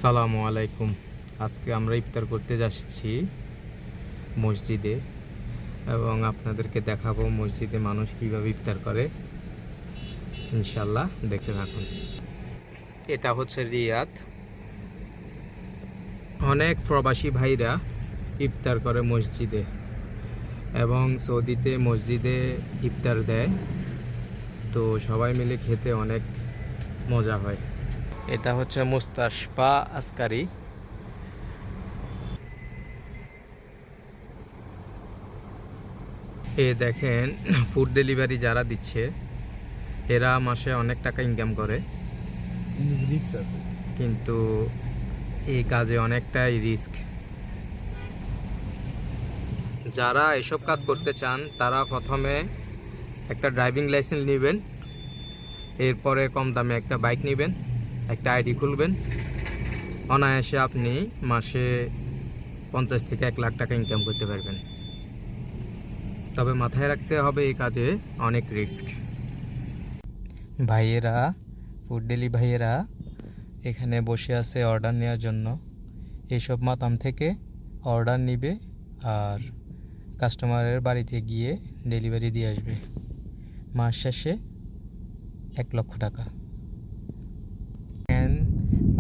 আসসালামু আলাইকুম। আজকে আমরা ইফতার করতে যাচ্ছি মসজিদে এবং আপনাদেরকে দেখাবো মসজিদে মানুষ কীভাবে ইফতার করে। ইনশাল্লাহ দেখতে থাকুন। এটা হচ্ছে রিয়াদ। অনেক প্রবাসী ভাইরা ইফতার করে মসজিদে এবং সৌদিতে মসজিদে ইফতার দেয়, তো সবাই মিলে খেতে অনেক মজা হয়। এটা হচ্ছে মুস্তাশফা আসকারি। এ দেখেন, ফুড ডেলিভারি যারা দিচ্ছে এরা মাসে অনেক টাকা ইনকাম করে, কিন্তু এই কাজে অনেকটাই রিস্ক। যারা এসব কাজ করতে চান তারা প্রথমে একটা ড্রাইভিং লাইসেন্স নেবেন, এরপরে কম দামে একটা বাইক নেবেন, একটা আইডি খুলবেন। অনায়াসে আপনি মাসে 50 থেকে 1 লাখ টাকা ইনকাম করতে পারবেন। তবে মাথায় রাখতে হবে এই কাজে অনেক রিস্ক। ভাইয়েরা, ফুড ডেলি ভাইয়েরা এখানে বসে আছে অর্ডার নেওয়ার জন্য। এইসব মাতাম থেকে অর্ডার নিবে আর কাস্টমারের বাড়িতে গিয়ে ডেলিভারি দিয়ে আসবে। মাস শেষে 1 লক্ষ টাকা।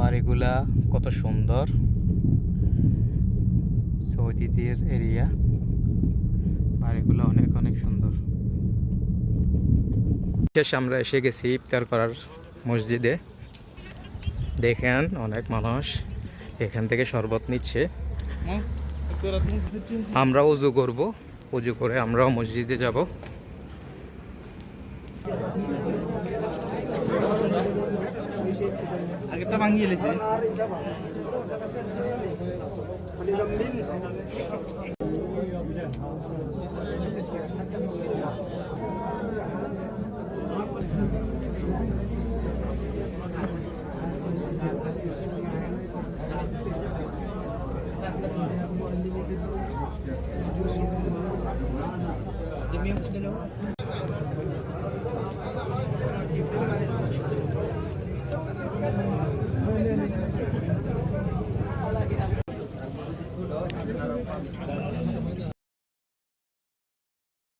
বাড়িগুলা কত সুন্দর, সৌদিদের এরিয়া, বাড়িগুলো অনেক অনেক সুন্দর। শেষে আমরা এসে গেছি ইফতার করার মসজিদে। দেখেন অনেক মানুষ এখান থেকে শরবত নিচ্ছে। আমরা উজু করব, উজু করে আমরাও মসজিদে যাব। আগেরটা ভাঙিয়ে লেছি।